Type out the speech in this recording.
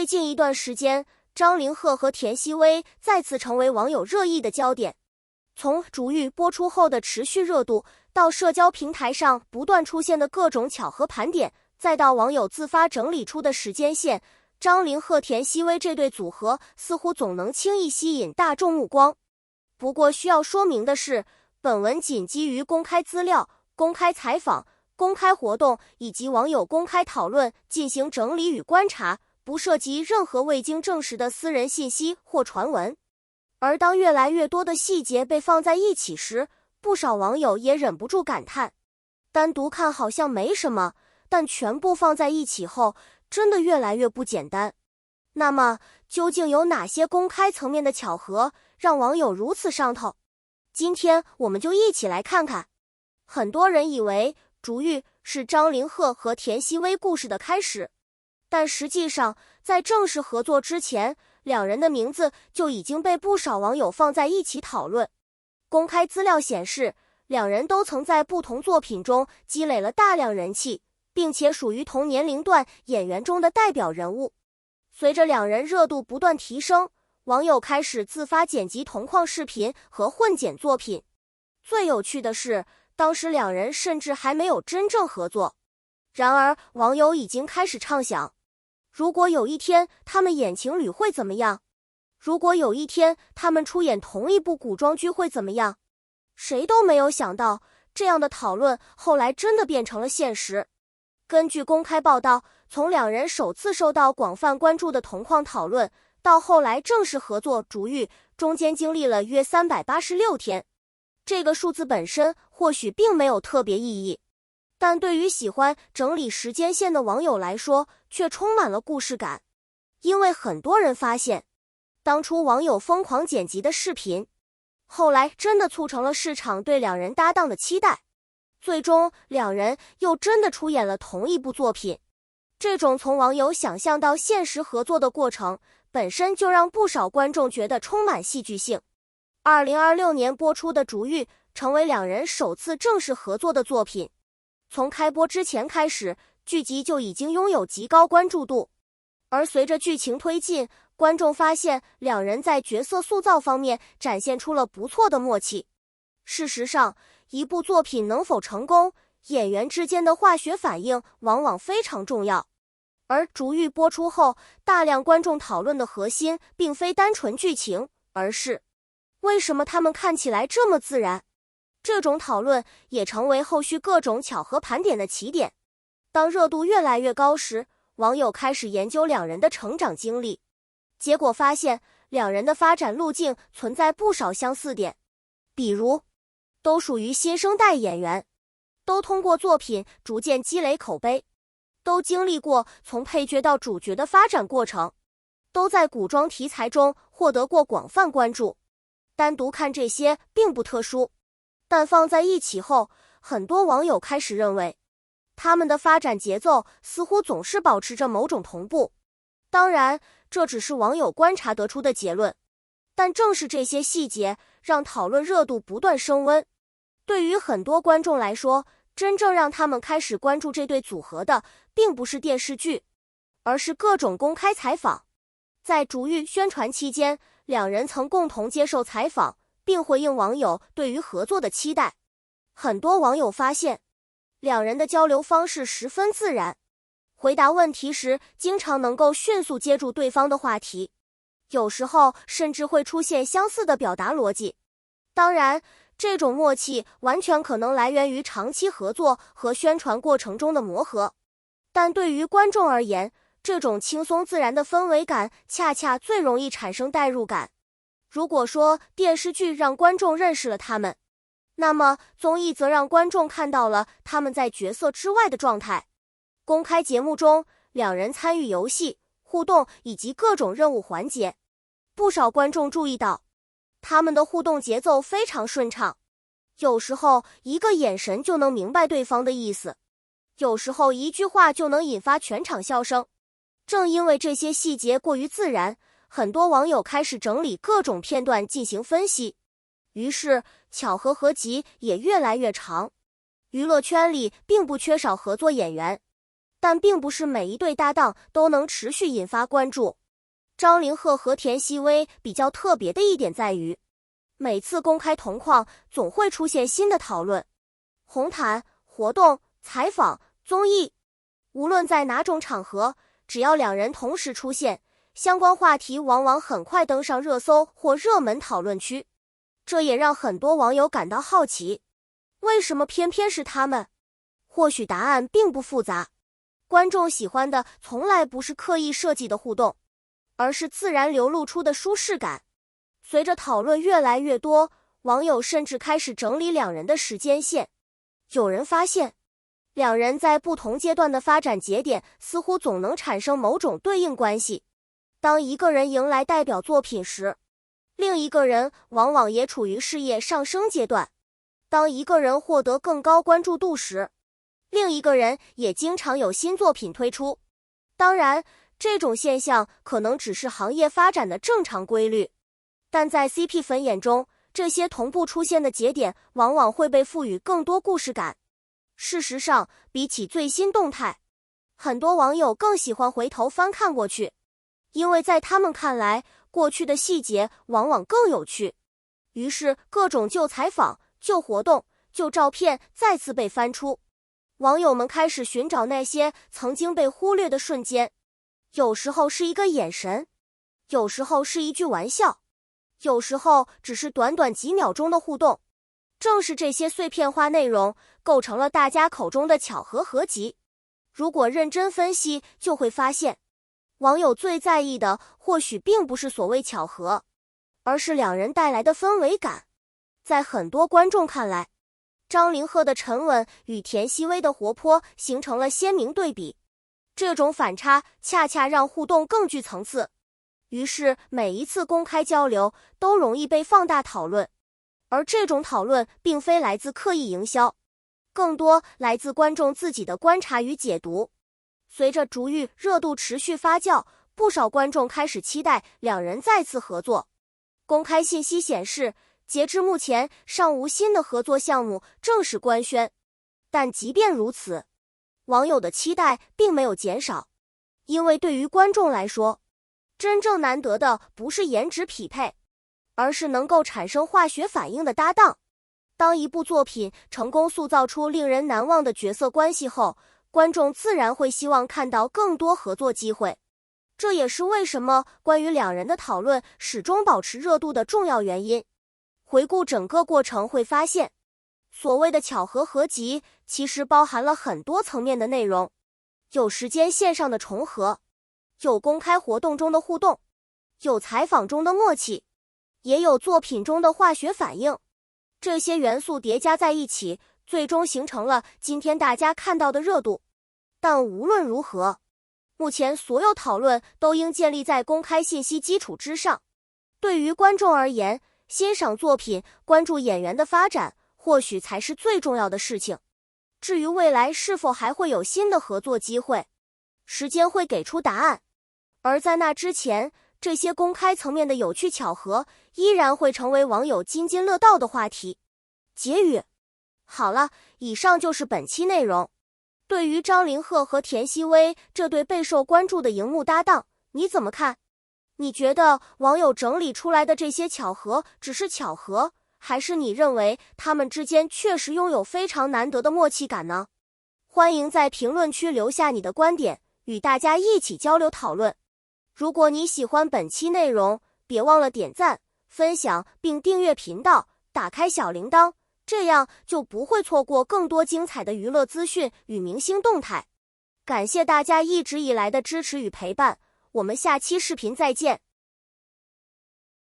最近一段时间，张凌赫和田曦薇再次成为网友热议的焦点。从逐玉播出后的持续热度，到社交平台上不断出现的各种巧合盘点，再到网友自发整理出的时间线，张凌赫、田曦薇这对组合似乎总能轻易吸引大众目光。不过需要说明的是，本文仅基于公开资料、公开采访、公开活动以及网友公开讨论进行整理与观察，不涉及任何未经证实的私人信息或传闻。而当越来越多的细节被放在一起时，不少网友也忍不住感叹，单独看好像没什么，但全部放在一起后，真的越来越不简单。那么，究竟有哪些公开层面的巧合，让网友如此上头？今天我们就一起来看看。很多人以为逐玉是张凌赫和田曦薇故事的开始，但实际上，在正式合作之前，两人的名字就已经被不少网友放在一起讨论。公开资料显示，两人都曾在不同作品中积累了大量人气，并且属于同年龄段演员中的代表人物。随着两人热度不断提升，网友开始自发剪辑同框视频和混剪作品。最有趣的是，当时两人甚至还没有真正合作。然而，网友已经开始畅想，如果有一天他们演情侣会怎么样？如果有一天他们出演同一部古装剧会怎么样？谁都没有想到，这样的讨论后来真的变成了现实。根据公开报道，从两人首次受到广泛关注的同框讨论，到后来正式合作逐玉，中间经历了约386天。这个数字本身或许并没有特别意义，但对于喜欢整理时间线的网友来说，却充满了故事感。因为很多人发现，当初网友疯狂剪辑的视频，后来真的促成了市场对两人搭档的期待。最终，两人又真的出演了同一部作品。这种从网友想象到现实合作的过程，本身就让不少观众觉得充满戏剧性。2026年播出的逐玉成为两人首次正式合作的作品。从开播之前开始，剧集就已经拥有极高关注度。而随着剧情推进，观众发现两人在角色塑造方面展现出了不错的默契。事实上，一部作品能否成功，演员之间的化学反应往往非常重要。而逐玉播出后，大量观众讨论的核心并非单纯剧情，而是为什么他们看起来这么自然？这种讨论也成为后续各种巧合盘点的起点。当热度越来越高时，网友开始研究两人的成长经历，结果发现两人的发展路径存在不少相似点，比如都属于新生代演员，都通过作品逐渐积累口碑，都经历过从配角到主角的发展过程，都在古装题材中获得过广泛关注。单独看这些并不特殊，但放在一起后，很多网友开始认为，他们的发展节奏似乎总是保持着某种同步。当然，这只是网友观察得出的结论，但正是这些细节让讨论热度不断升温。对于很多观众来说，真正让他们开始关注这对组合的，并不是电视剧，而是各种公开采访。在逐玉宣传期间，两人曾共同接受采访，并回应网友对于合作的期待。很多网友发现，两人的交流方式十分自然，回答问题时经常能够迅速接住对方的话题，有时候甚至会出现相似的表达逻辑。当然，这种默契完全可能来源于长期合作和宣传过程中的磨合，但对于观众而言，这种轻松自然的氛围感恰恰最容易产生代入感。如果说电视剧让观众认识了他们，那么综艺则让观众看到了他们在角色之外的状态。公开节目中，两人参与游戏、互动以及各种任务环节，不少观众注意到，他们的互动节奏非常顺畅，有时候一个眼神就能明白对方的意思，有时候一句话就能引发全场笑声。正因为这些细节过于自然，很多网友开始整理各种片段进行分析，于是巧合合集也越来越长。娱乐圈里并不缺少合作演员，但并不是每一对搭档都能持续引发关注。张凌赫和田曦薇比较特别的一点在于，每次公开同框总会出现新的讨论，红毯、活动、采访、综艺，无论在哪种场合，只要两人同时出现，相关话题往往很快登上热搜或热门讨论区。这也让很多网友感到好奇，为什么偏偏是他们？或许答案并不复杂，观众喜欢的从来不是刻意设计的互动，而是自然流露出的舒适感。随着讨论越来越多，网友甚至开始整理两人的时间线。有人发现，两人在不同阶段的发展节点似乎总能产生某种对应关系。当一个人迎来代表作品时，另一个人往往也处于事业上升阶段；当一个人获得更高关注度时，另一个人也经常有新作品推出。当然，这种现象可能只是行业发展的正常规律，但在 CP 粉眼中，这些同步出现的节点往往会被赋予更多故事感。事实上，比起最新动态，很多网友更喜欢回头翻看过去，因为在他们看来，过去的细节往往更有趣。于是，各种旧采访、旧活动、旧照片再次被翻出。网友们开始寻找那些曾经被忽略的瞬间，有时候是一个眼神，有时候是一句玩笑，有时候只是短短几秒钟的互动。正是这些碎片化内容构成了大家口中的巧合合集。如果认真分析，就会发现，网友最在意的或许并不是所谓巧合，而是两人带来的氛围感。在很多观众看来，张凌赫的沉稳与田曦薇的活泼形成了鲜明对比，这种反差恰恰让互动更具层次。于是每一次公开交流都容易被放大讨论，而这种讨论并非来自刻意营销，更多来自观众自己的观察与解读。随着逐玉热度持续发酵，不少观众开始期待两人再次合作。公开信息显示，截至目前尚无新的合作项目正式官宣，但即便如此，网友的期待并没有减少。因为对于观众来说，真正难得的不是颜值匹配，而是能够产生化学反应的搭档。当一部作品成功塑造出令人难忘的角色关系后，观众自然会希望看到更多合作机会。这也是为什么关于两人的讨论始终保持热度的重要原因。回顾整个过程会发现，所谓的巧合合集其实包含了很多层面的内容，有时间线上的重合，有公开活动中的互动，有采访中的默契，也有作品中的化学反应。这些元素叠加在一起，最终形成了今天大家看到的热度。但无论如何，目前所有讨论都应建立在公开信息基础之上。对于观众而言，欣赏作品、关注演员的发展，或许才是最重要的事情。至于未来是否还会有新的合作机会，时间会给出答案。而在那之前，这些公开层面的有趣巧合依然会成为网友津津乐道的话题。结语：好了，以上就是本期内容。对于张凌赫和田曦薇这对备受关注的荧幕搭档，你怎么看？你觉得网友整理出来的这些巧合只是巧合，还是你认为他们之间确实拥有非常难得的默契感呢？欢迎在评论区留下你的观点，与大家一起交流讨论。如果你喜欢本期内容，别忘了点赞、分享并订阅频道，打开小铃铛，这样就不会错过更多精彩的娱乐资讯与明星动态。感谢大家一直以来的支持与陪伴，我们下期视频再见。